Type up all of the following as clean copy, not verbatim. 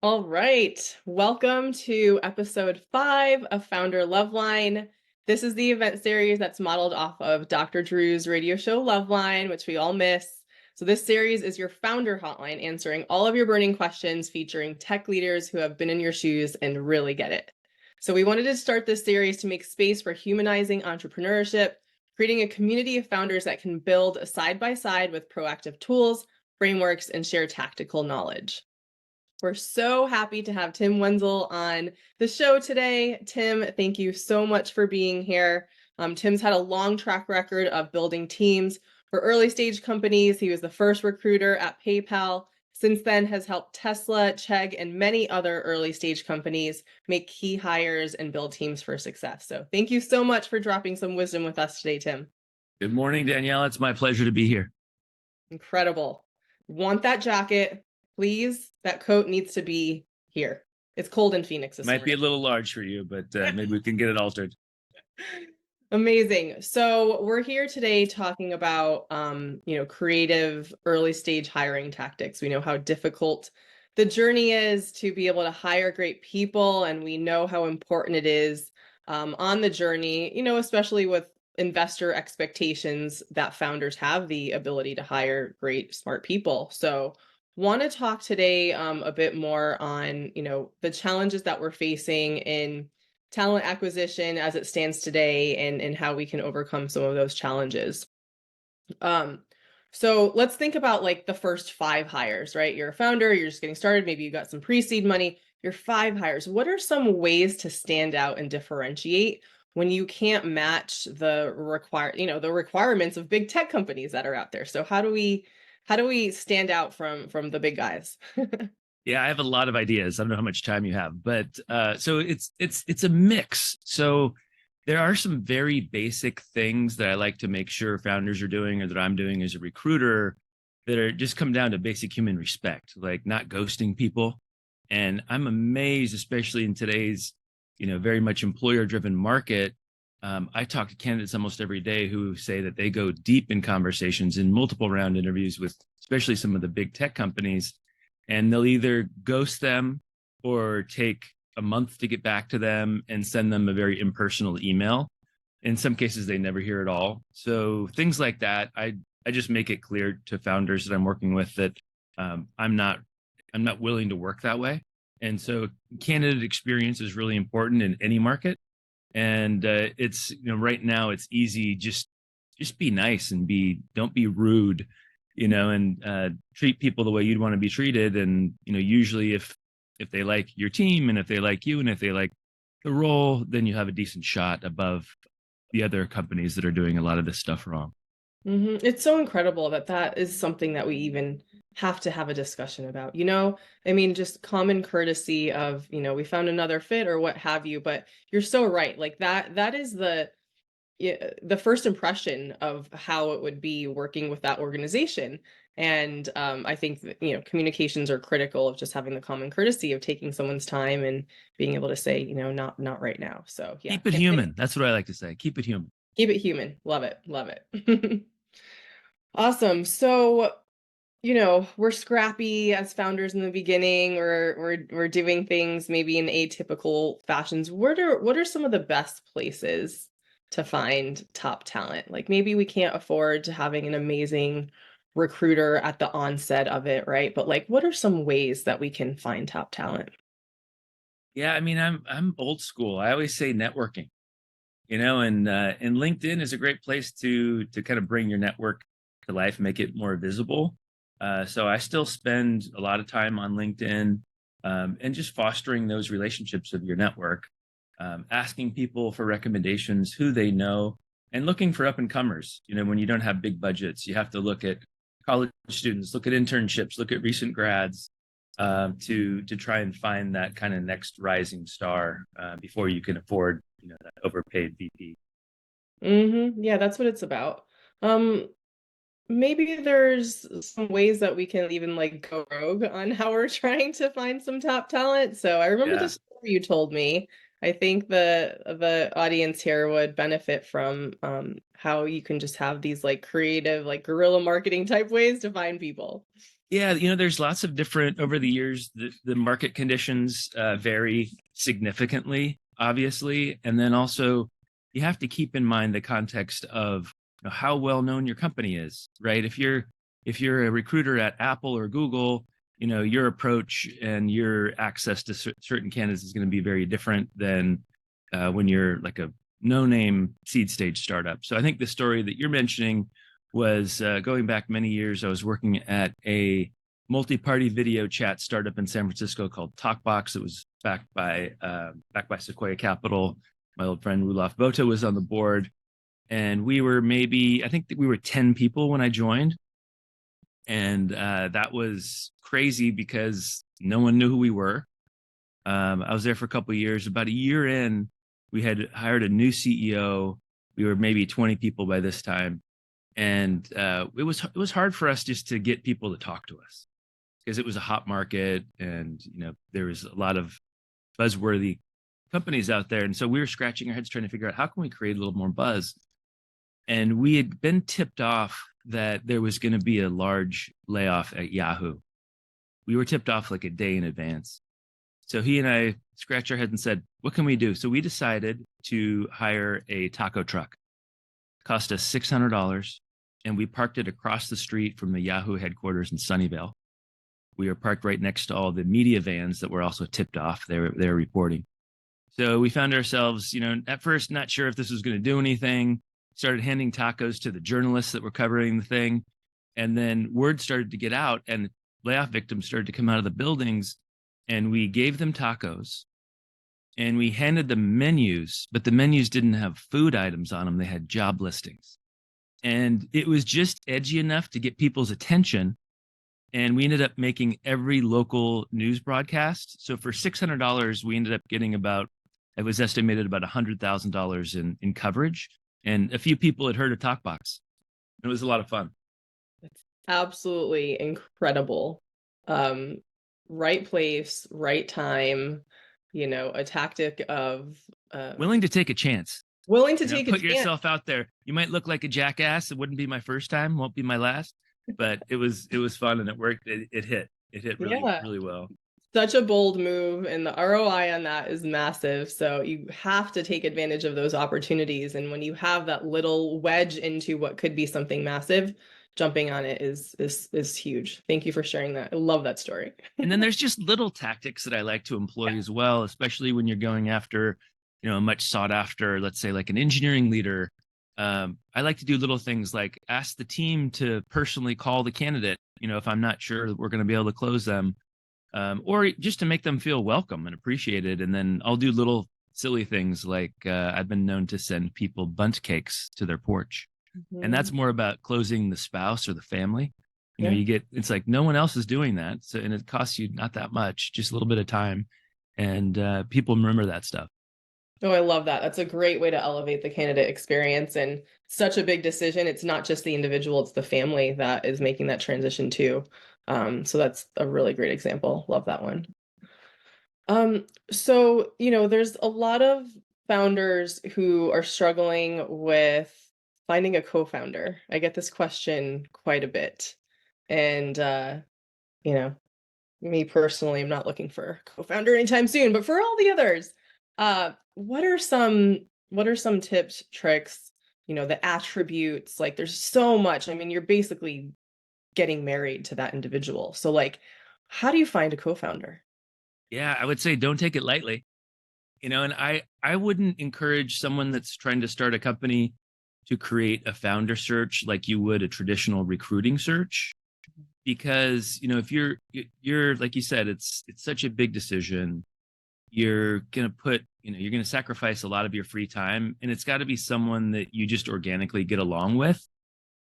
All right. Welcome to episode 5 of Founder Loveline. This is the event series that's modeled off of Dr. Drew's radio show Loveline, which we all miss. So, this series is your founder hotline answering all of your burning questions, featuring tech leaders who have been in your shoes and really get it. So, we wanted to start this series to make space for humanizing entrepreneurship, creating a community of founders that can build side by side with proactive tools, frameworks, and share tactical knowledge. We're so happy to have Tim Wenzel on the show today. Tim, thank you so much for being here. Tim's had a long track record of building teams for early stage companies. He was the first recruiter at PayPal. Since then, has helped Tesla, Chegg, and many other early stage companies make key hires and build teams for success. So thank you so much for dropping some wisdom with us today, Tim. Good morning, Danielle. It's my pleasure to be here. Incredible. Want that jacket? Please, that coat needs to be here. It's cold in Phoenix this Might be a morning. little large for you, but maybe we can get it altered. Amazing. So we're here today talking about, creative early stage hiring tactics. We know how difficult the journey is to be able to hire great people, and we know how important it is on the journey, especially with investor expectations that founders have the ability to hire great, smart people. So want to talk today a bit more on, the challenges that we're facing in talent acquisition as it stands today and how we can overcome some of those challenges. Um, so let's think about like the first 5 hires, right? You're a founder, you're just getting started, maybe you got some pre-seed money, your 5 hires. What are some ways to stand out and differentiate when you can't match the the requirements of big tech companies that are out there? So how do we stand out from the big guys? Yeah, I have a lot of ideas. I don't know how much time you have, but so it's a mix. So there are some very basic things that I like to make sure founders are doing or that I'm doing as a recruiter that are just come down to basic human respect, like not ghosting people. And I'm amazed, especially in today's, very much employer-driven market. I talk to candidates almost every day who say that they go deep in conversations in multiple round interviews with especially some of the big tech companies, and they'll either ghost them or take a month to get back to them and send them a very impersonal email. In some cases, they never hear at all. So things like that, I just make it clear to founders that I'm working with that I'm not willing to work that way. And so candidate experience is really important in any market. And it's right now it's easy, just be nice and don't be rude, and treat people the way you'd want to be treated. And usually if they like your team and if they like you and if they like the role, then you have a decent shot above the other companies that are doing a lot of this stuff wrong. It's so incredible that that is something that we even have to have a discussion about. I mean, just common courtesy of, we found another fit or what have you, but you're so right. Like that is the first impression of how it would be working with that organization. And I think that, communications are critical of just having the common courtesy of taking someone's time and being able to say, not right now. So yeah, Keep it human. That's what I like to say. Keep it human. keep it human. Love it. Love it. Awesome. So, we're scrappy as founders in the beginning, or we're doing things maybe in atypical fashions. What are some of the best places to find top talent? Like maybe we can't afford to having an amazing recruiter at the onset of it, right? But like what are some ways that we can find top talent? Yeah, I mean, I'm old school. I always say networking, and LinkedIn is a great place to kind of bring your network to life, make it more visible. So I still spend a lot of time on LinkedIn, and just fostering those relationships of your network, asking people for recommendations, who they know, and looking for up and comers. When you don't have big budgets, you have to look at college students, look at internships, look at recent grads, to try and find that kind of next rising star before you can afford that overpaid VP. Yeah, that's what it's about. Um, Maybe there's some ways that we can even like go rogue on how we're trying to find some top talent. So I remember the Yeah. story you told me. I think the audience here would benefit from how you can just have these like creative, like guerrilla marketing type ways to find people. Yeah, there's lots of different over the years. The market conditions vary significantly, obviously, and then also you have to keep in mind the context of how well known your company is, right? If you're a recruiter at Apple or Google, your approach and your access to certain candidates is going to be very different than when you're like a no-name seed stage startup. So I think the story that you're mentioning was going back many years. I was working at a multi-party video chat startup in San Francisco called TalkBox. It was backed by Sequoia Capital. My old friend Rulaf Bota was on the board, and we were I think we were 10 people when I joined, and that was crazy because no one knew who we were. I was there for a couple of years. About a year in, we had hired a new CEO. We were maybe 20 people by this time, and it was hard for us just to get people to talk to us because it was a hot market, and there was a lot of buzzworthy companies out there, and so we were scratching our heads trying to figure out how can we create a little more buzz. And we had been tipped off that there was going to be a large layoff at Yahoo. We were tipped off like a day in advance. So he and I scratched our heads and said, what can we do? So we decided to hire a taco truck. It cost us $600, and we parked it across the street from the Yahoo headquarters in Sunnyvale. We were parked right next to all the media vans that were also tipped off. They were reporting. So we found ourselves, at first not sure if this was going to do anything. Started handing tacos to the journalists that were covering the thing. And then word started to get out, and layoff victims started to come out of the buildings, and we gave them tacos and we handed them menus, but the menus didn't have food items on them. They had job listings. And it was just edgy enough to get people's attention. And we ended up making every local news broadcast. So for $600, we ended up getting it was estimated about $100,000 in coverage. And a few people had heard of TalkBox. It was a lot of fun. It's absolutely incredible. Right place, right time, a tactic of willing to take a chance. Willing to take a put chance. yourself out there. You might look like a jackass. It wouldn't be my first time, won't be my last, but it was fun and it worked. It hit really, really well. Such a bold move, and the ROI on that is massive. So you have to take advantage of those opportunities. And when you have that little wedge into what could be something massive, jumping on it is huge. Thank you for sharing that. I love that story. And then there's just little tactics that I like to employ as well, especially when you're going after, a much sought after, let's say like an engineering leader. I like to do little things like ask the team to personally call the candidate, if I'm not sure that we're going to be able to close them. Or just to make them feel welcome and appreciated. And then I'll do little silly things like I've been known to send people bundt cakes to their porch. Mm-hmm. And that's more about closing the spouse or the family. It's like no one else is doing that. So, and it costs you not that much, just a little bit of time. And people remember that stuff. Oh, I love that. That's a great way to elevate the candidate experience, and such a big decision. It's not just the individual, it's the family that is making that transition too. So that's a really great example. Love that one. So, there's a lot of founders who are struggling with finding a co-founder. I get this question quite a bit. And, me personally, I'm not looking for a co-founder anytime soon, but for all the others, what are some tips, tricks, the attributes? Like there's so much. I mean, you're basically getting married to that individual. So like, how do you find a co-founder? Yeah, I would say don't take it lightly. And I wouldn't encourage someone that's trying to start a company to create a founder search like you would a traditional recruiting search, because if you're like you said, it's such a big decision. You're going to sacrifice a lot of your free time, and it's got to be someone that you just organically get along with.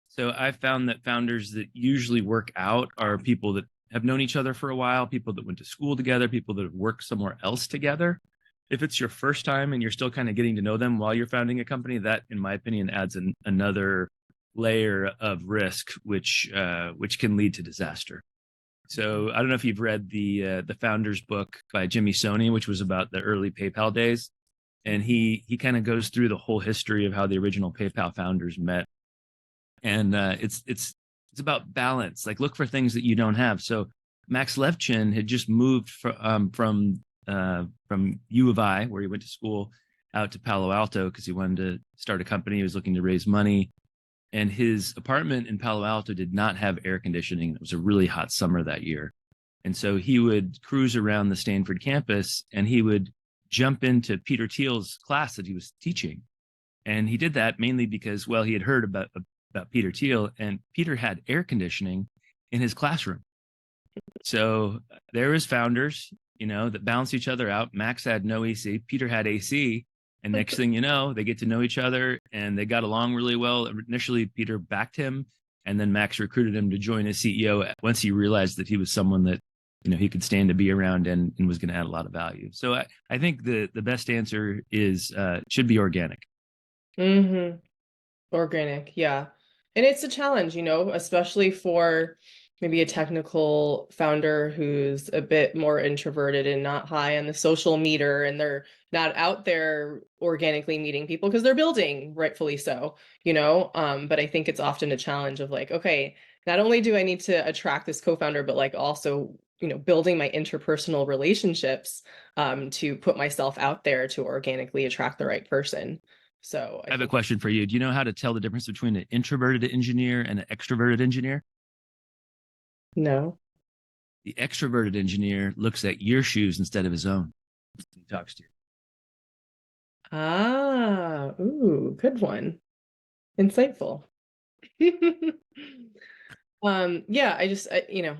So I've found that founders that usually work out are people that have known each other for a while, people that went to school together, people that have worked somewhere else together. If it's your first time and you're still kind of getting to know them while you're founding a company, that, in my opinion, adds another layer of risk, which can lead to disaster. So I don't know if you've read the Founders book by Jimmy Soni, which was about the early PayPal days, and he kind of goes through the whole history of how the original PayPal founders met. And it's It's about balance. Like look for things that you don't have. So Max Levchin had just moved from U of I, where he went to school, out to Palo Alto because he wanted to start a company. He was looking to raise money, and his apartment in Palo Alto did not have air conditioning. It was a really hot summer that year. And so he would cruise around the Stanford campus and he would jump into Peter Thiel's class that he was teaching. And he did that mainly because, well, he had heard about Peter Thiel, and Peter had air conditioning in his classroom. So there was founders, that balance each other out. Max had no AC, Peter had AC, and next thing you know, they get to know each other and they got along really well. Initially, Peter backed him, and then Max recruited him to join as CEO once he realized that he was someone that he could stand to be around and was going to add a lot of value. So I think the best answer is should be organic. Mm-hmm. Organic, yeah. And it's a challenge, especially for maybe a technical founder who's a bit more introverted and not high on the social meter, and they're not out there organically meeting people because they're building, rightfully so, But I think it's often a challenge of like, okay, not only do I need to attract this co-founder, but like also, building my interpersonal relationships to put myself out there to organically attract the right person. So I I have a think question for you. Do you know how to tell the difference between an introverted engineer and an extroverted engineer? no. The extroverted engineer looks at your shoes instead of his own. He talks to you. Ah, ooh, good one. Insightful. Yeah,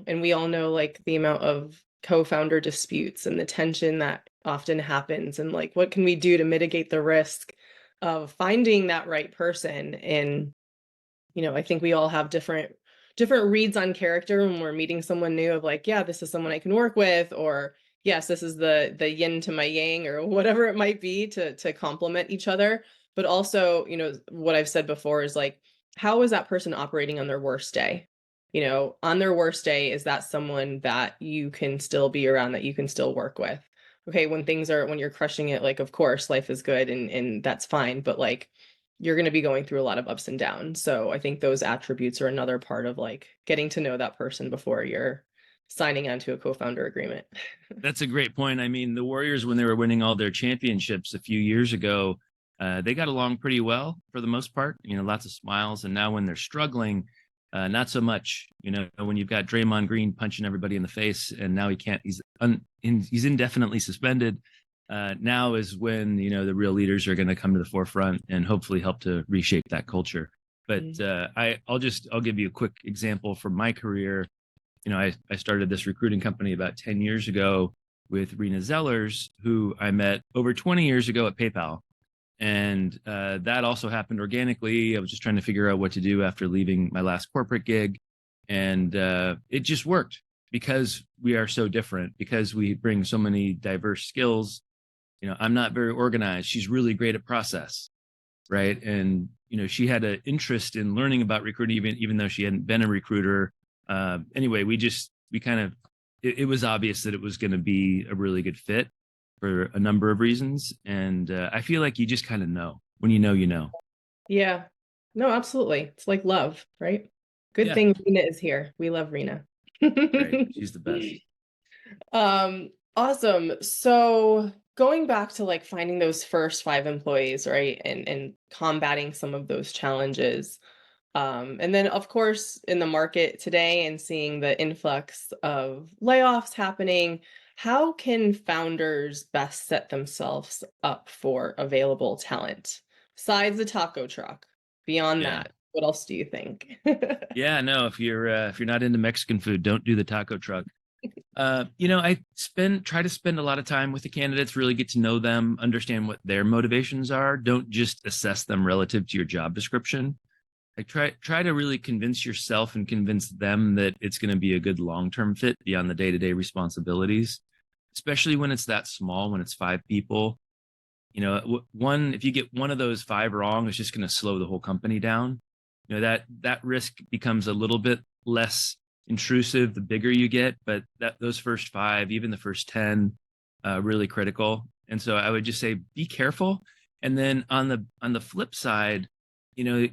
and we all know like the amount of co-founder disputes and the tension that often happens, and like what can we do to mitigate the risk of finding that right person. And I think we all have different reads on character when we're meeting someone new of like, yeah, this is someone I can work with, or yes, this is the yin to my yang, or whatever it might be to complement each other. But also, what I've said before is like, how is that person operating on their worst day? On their worst day, is that someone that you can still be around, that you can still work with? Okay, when you're crushing it, like, of course, life is good and that's fine, but like, you're going to be going through a lot of ups and downs. So I think those attributes are another part of like getting to know that person before you're signing onto a co-founder agreement. That's a great point. I mean, the Warriors, when they were winning all their championships a few years ago, they got along pretty well for the most part. Lots of smiles. And now when they're struggling, not so much. When you've got Draymond Green punching everybody in the face, and now he can't. He's indefinitely suspended. Now is when the real leaders are going to come to the forefront and hopefully help to reshape that culture. But I'll give you a quick example from my career. I started this recruiting company about 10 years ago with Rena Zellers, who I met over 20 years ago at PayPal. And that also happened organically. I was just trying to figure out what to do after leaving my last corporate gig. And it just worked because we are so different, because we bring so many diverse skills. I'm not very organized. She's really great at process, right? And, she had an interest in learning about recruiting, even though she hadn't been a recruiter. Anyway, it was obvious that it was going to be a really good fit for a number of reasons. And I feel like you just kind of know when you know, you know. Yeah. No, absolutely. It's like love, right? Good Yeah, thing Rena is here. We love Rena. right. She's the best. Awesome. So going back to like finding those first five employees, right? And combating some of those challenges. And then, of course, in the market today and seeing the influx of layoffs happening, how can founders best set themselves up for available talent? Besides the taco truck, beyond Yeah. that, what else do you think? Yeah, no, if you're not into Mexican food, don't do the taco truck. I try to spend a lot of time with the candidates, really get to know them, understand what their motivations are. Don't just assess them relative to your job description. Like try to really convince yourself and convince them that it's going to be a good long-term fit beyond the day-to-day responsibilities, especially when it's that small, when it's five people. If you get one of those five wrong, it's just going to slow the whole company down. That risk becomes a little bit less intrusive the bigger you get, but those first five, even the first 10, really critical. And so I would just say be careful. And then on the flip side, no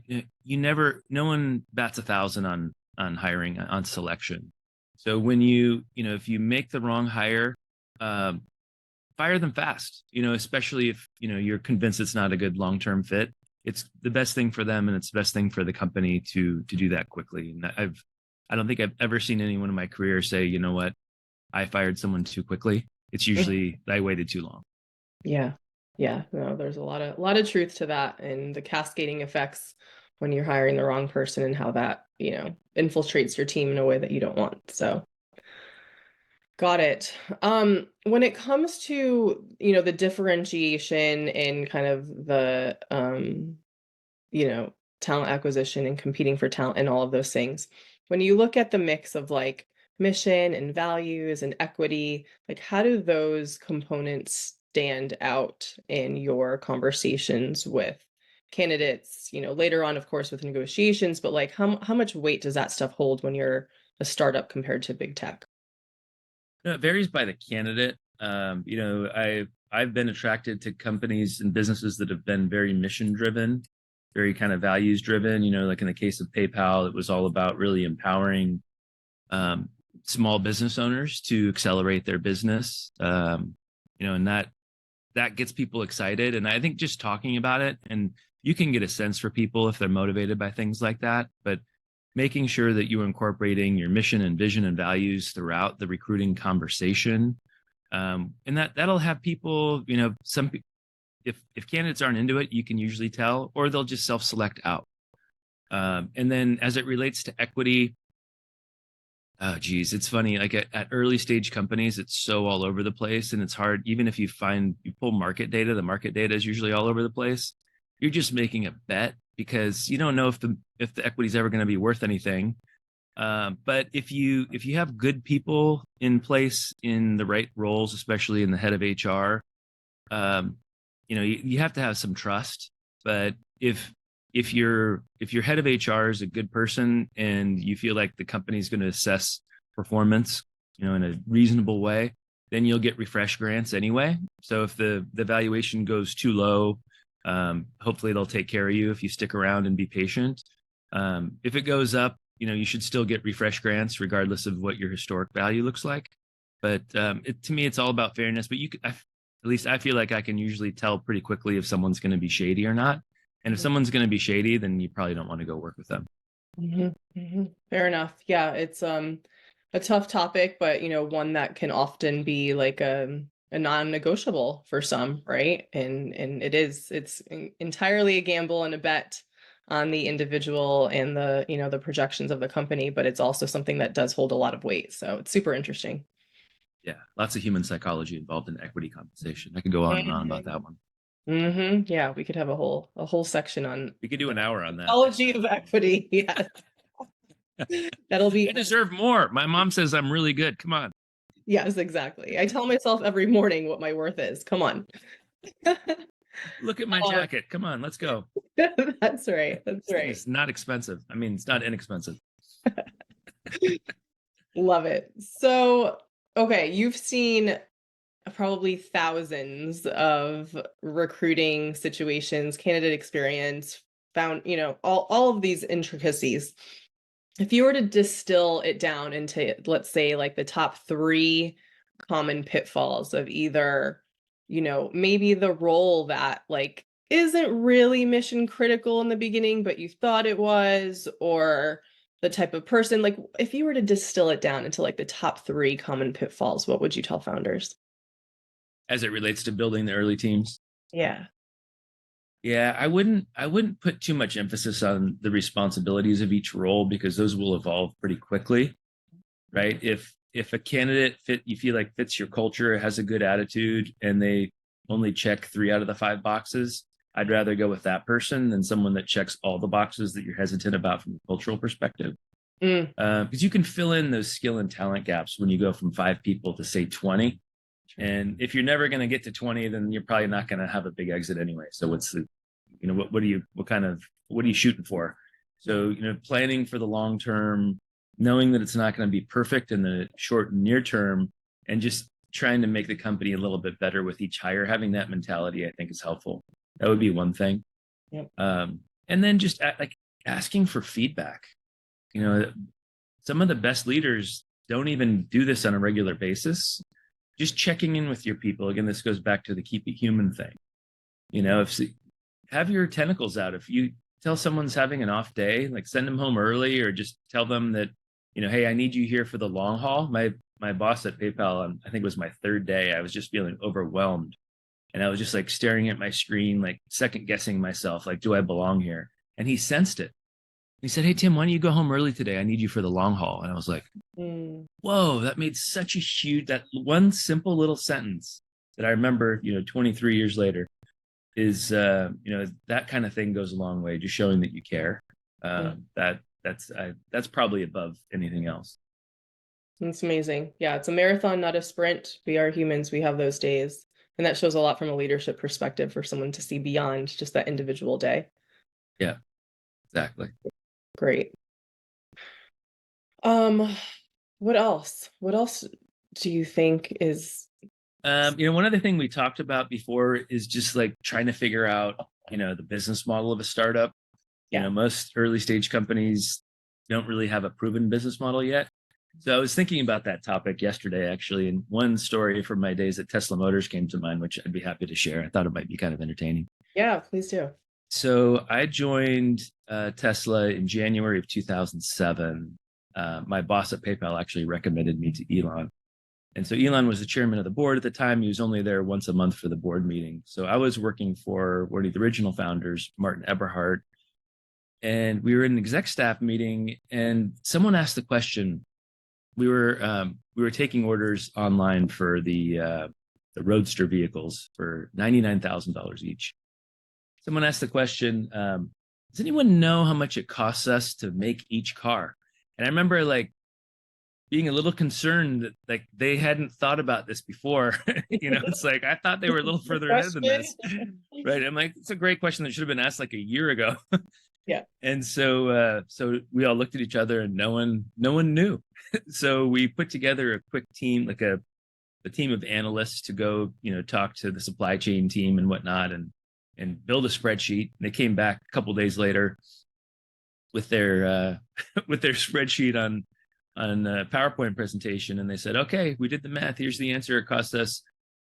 one bats 1,000 on hiring, on selection. So when if you make the wrong hire, um, fire them fast, especially if, you're convinced it's not a good long-term fit. It's the best thing for them and it's the best thing for the company to do that quickly. And I don't think I've ever seen anyone in my career say, you know what, I fired someone too quickly. It's usually I waited too long. Yeah. Yeah. No, there's a lot of truth to that, and the cascading effects when you're hiring the wrong person and how that, infiltrates your team in a way that you don't want. So got it. When it comes to, the differentiation and kind of the you know, talent acquisition and competing for talent and all of those things. When you look at the mix of like mission and values and equity, like how do those components stand out in your conversations with candidates, later on, of course, with negotiations, but like how much weight does that stuff hold when you're a startup compared to big tech? It varies by the candidate. I've been attracted to companies and businesses that have been very mission driven, very kind of values driven. Like in the case of PayPal, it was all about really empowering small business owners to accelerate their business. And that gets people excited. And I think just talking about it, and you can get a sense for people if they're motivated by things like that, but making sure that you're incorporating your mission and vision and values throughout the recruiting conversation. And that'll have people, if candidates aren't into it, you can usually tell, or they'll just self-select out. And then as it relates to equity, oh geez, it's funny. Like at early stage companies, it's so all over the place, and it's hard. Even if you pull market data, the market data is usually all over the place. You're just making a bet because you don't know if the equity is ever going to be worth anything. But if you have good people in place in the right roles, especially in the head of HR, you have to have some trust. But if your head of HR is a good person and you feel like the company's going to assess performance, in a reasonable way, then you'll get refresh grants anyway. So if the valuation goes too low, hopefully they'll take care of you if you stick around and be patient. If it goes up, you should still get refresh grants regardless of what your historic value looks like. But to me, it's all about fairness. But at least I feel like I can usually tell pretty quickly if someone's going to be shady or not. And if someone's going to be shady, then you probably don't want to go work with them. Fair enough. Yeah, it's a tough topic, but one that can often be like a non-negotiable for some, right? And it's entirely a gamble and a bet on the individual and the projections of the company, but it's also something that does hold a lot of weight. So it's super interesting. Yeah, lots of human psychology involved in equity compensation. I could go on and on about that one. Yeah, we could have a whole section on. We could do an hour on that. Psychology of equity. Yes. That'll be. I deserve more. My mom says I'm really good. Come on. Yes, exactly. I tell myself every morning what my worth is. Come on. Look at my jacket. Come on, let's go. That's right. That's right. It's not expensive. I mean, it's not inexpensive. Love it. So, okay, you've seen probably thousands of recruiting situations, candidate experience, found, all of these intricacies. If you were to distill it down into, let's say, like the top 3 common pitfalls of either, maybe the role that like isn't really mission critical in the beginning, but you thought it was, or the type of person, like if you were to distill it down into like the top 3 common pitfalls, what would you tell founders? As it relates to building the early teams? Yeah. Yeah, I wouldn't put too much emphasis on the responsibilities of each role because those will evolve pretty quickly, right? If a candidate you feel like fits your culture, has a good attitude, and they only check 3 out of the 5 boxes, I'd rather go with that person than someone that checks all the boxes that you're hesitant about from a cultural perspective. Because you can fill in those skill and talent gaps when you go from 5 people to say 20. And if you're never going to get to 20, then you're probably not going to have a big exit anyway. So what are you shooting for? So, planning for the long term, knowing that it's not going to be perfect in the short and near term, and just trying to make the company a little bit better with each hire, having that mentality, I think is helpful. That would be one thing. Yep. And then just asking for feedback. some of the best leaders don't even do this on a regular basis. Just checking in with your people. Again, this goes back to the keep it human thing. If have your tentacles out. If you tell someone's having an off day, like send them home early, or just tell them that, hey, I need you here for the long haul. My boss at PayPal, I think it was my third day, I was just feeling overwhelmed. And I was just like staring at my screen, like second guessing myself, like, do I belong here? And he sensed it. He said, "Hey, Tim, why don't you go home early today? I need you for the long haul." And I was like, whoa, that made such a huge, that one simple little sentence that I remember, 23 years later is, that kind of thing goes a long way, just showing that you care. That's probably above anything else. It's amazing. Yeah, it's a marathon, not a sprint. We are humans. We have those days. And that shows a lot from a leadership perspective for someone to see beyond just that individual day. Yeah, exactly. Great. What else? What else do you think is one other thing we talked about before is just like trying to figure out, the business model of a startup. Most early stage companies don't really have a proven business model yet. So I was thinking about that topic yesterday, actually, and one story from my days at Tesla Motors came to mind, which I'd be happy to share. I thought it might be kind of entertaining. Yeah, please do. So I joined Tesla in January of 2007. My boss at PayPal actually recommended me to Elon. And so Elon was the chairman of the board at the time. He was only there once a month for the board meeting. So I was working for one of the original founders, Martin Eberhard. And we were in an exec staff meeting, and someone asked the question. We were taking orders online for the Roadster vehicles for $99,000 each. Someone asked the question, does anyone know how much it costs us to make each car? And I remember like being a little concerned that like they hadn't thought about this before. It's like I thought they were a little further ahead than this. Right. I'm like, it's a great question that should have been asked like a year ago. Yeah. And so we all looked at each other and no one knew. So we put together a quick team, like a team of analysts to go, talk to the supply chain team and whatnot, and build a spreadsheet. And they came back a couple of days later with their with their spreadsheet on a PowerPoint presentation, and they said, "Okay, we did the math. Here's the answer. It cost us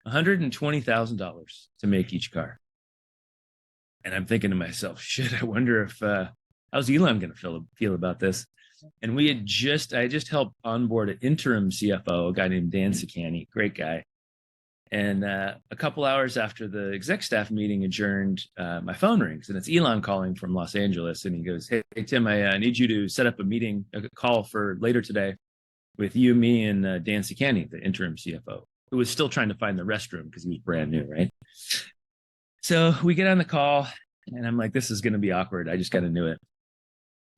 $120,000 to make each car." And I'm thinking to myself, shit, I wonder if how's Elon going to feel about this? And I just helped onboard an interim CFO, a guy named Dan Sicani, great guy. And a couple hours after the exec staff meeting adjourned, my phone rings, and it's Elon calling from Los Angeles. And he goes, "Hey, Tim, I need you to set up a call for later today with you, me, and Dan Sicani, the interim CFO, who was still trying to find the restroom because he was brand new, right?" So we get on the call, and I'm like, this is going to be awkward. I just kind of knew it.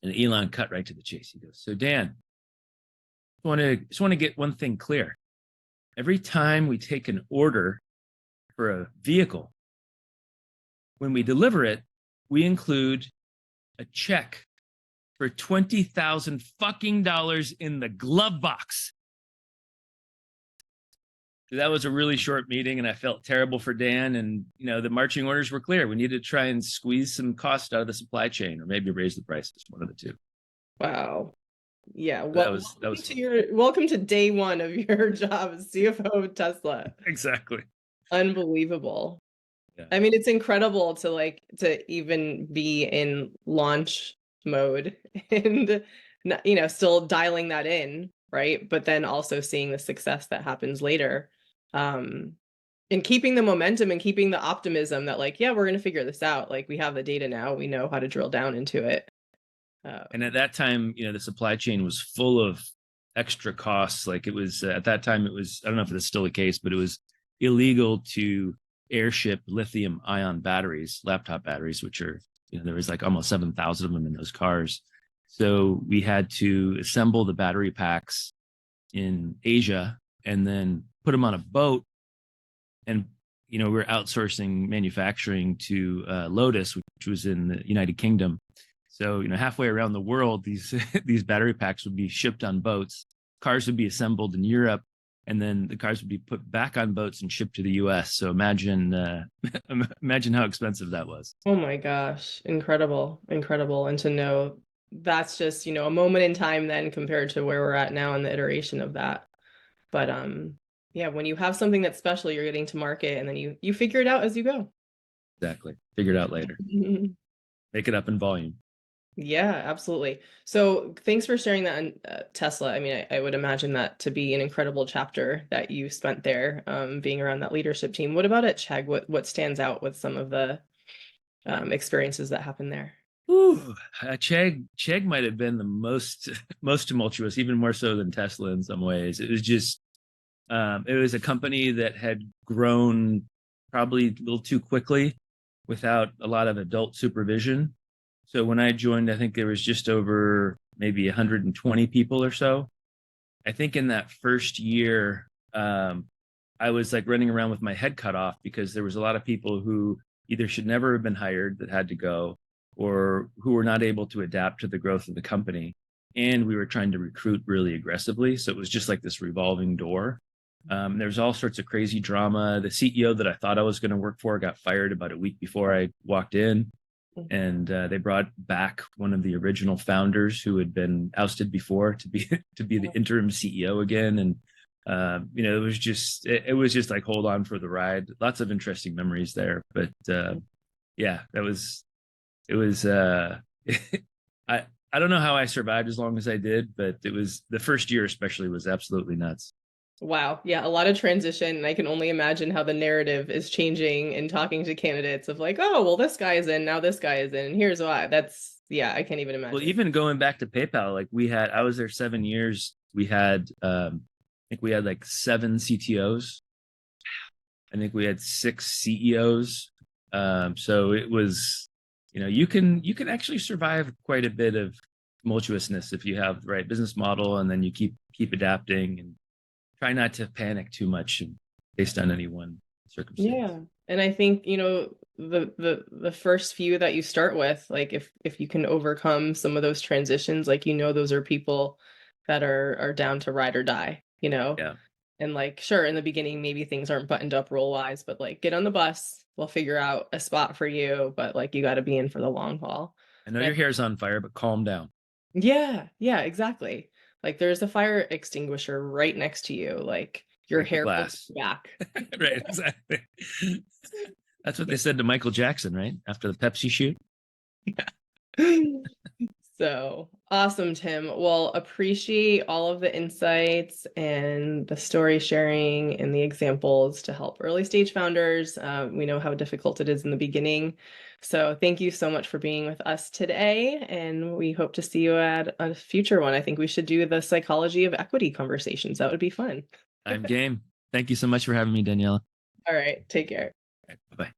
And Elon cut right to the chase. He goes, "So Dan, I just want to get one thing clear. Every time we take an order for a vehicle, when we deliver it, we include a check for $20,000 fucking dollars in the glove box." So that was a really short meeting, and I felt terrible for Dan. And the marching orders were clear. We needed to try and squeeze some cost out of the supply chain, or maybe raise the prices, one of the two. Wow. Yeah. Well, welcome to day one of your job as CFO of Tesla. Exactly. Unbelievable. Yeah. I mean, it's incredible to even be in launch mode and still dialing that in, right? But then also seeing the success that happens later. And keeping the momentum and keeping the optimism that like, yeah, we're going to figure this out. Like we have the data now, we know how to drill down into it. And at that time, the supply chain was full of extra costs. Like it was at that time, I don't know if it's still the case, but it was illegal to airship lithium ion batteries, laptop batteries, which are, there was like almost 7,000 of them in those cars. So we had to assemble the battery packs in Asia and then put them on a boat. And, we're outsourcing manufacturing to Lotus, which was in the United Kingdom. So, halfway around the world, these these battery packs would be shipped on boats. Cars would be assembled in Europe, and then the cars would be put back on boats and shipped to the U.S. So imagine how expensive that was. Oh my gosh, incredible, incredible, and to know that's just, a moment in time then compared to where we're at now in the iteration of that. But yeah, when you have something that's special, you're getting to market and then you figure it out as you go. Exactly. Figure it out later. Make it up in volume. Yeah, absolutely. So thanks for sharing that on Tesla. I mean, I would imagine that to be an incredible chapter that you spent there, being around that leadership team. What about at Chegg? What stands out with some of the experiences that happened there? Ooh, Chegg might have been the most most tumultuous, even more so than Tesla in some ways. It was just it was a company that had grown probably a little too quickly without a lot of adult supervision. So when I joined, I think there was just over maybe 120 people or so. I think in that first year, I was like running around with my head cut off because there was a lot of people who either should never have been hired that had to go, or who were not able to adapt to the growth of the company. And we were trying to recruit really aggressively. So it was just like this revolving door. There was all sorts of crazy drama. The CEO that I thought I was going to work for got fired about a week before I walked in, and they brought back one of the original founders who had been ousted before to be to be the interim CEO again. And it was just like hold on for the ride. Lots of interesting memories there, but yeah, that was it was. I don't know how I survived as long as I did, but it was the first year especially was absolutely nuts. Wow. Yeah, a lot of transition. And I can only imagine how the narrative is changing and talking to candidates of like, oh, well, this guy is in, now this guy is in, and here's why. That's, yeah, I can't even Well, imagine. even going back to PayPal, like I was there 7 years. We had, I think we had like seven CTOs. I think we had six CEOs. So it was, you can actually survive quite a bit of tumultuousness if you have the right business model, and then you keep adapting and try not to panic too much based on any one circumstance. Yeah. And I think, the first few that you start with, like if you can overcome some of those transitions, like those are people that are down to ride or die, Yeah. And like sure, in the beginning maybe things aren't buttoned up role wise, but like get on the bus, we'll figure out a spot for you, but like you got to be in for the long haul. I know And your hair's on fire, but calm down. yeah, yeah, exactly. Like there's a fire extinguisher right next to you. Like your Break the hair will glass. come back. Right, exactly. That's what Yeah. they said to Michael Jackson, right? After the Pepsi shoot. So awesome, Tim. Well, appreciate all of the insights and the story sharing and the examples to help early stage founders. We know how difficult it is in the beginning. So thank you so much for being with us today. And we hope to see you at a future one. I think we should do the psychology of equity conversations. That would be fun. I'm game. Thank you so much for having me, Daniela. All right. Take care. Right, bye bye.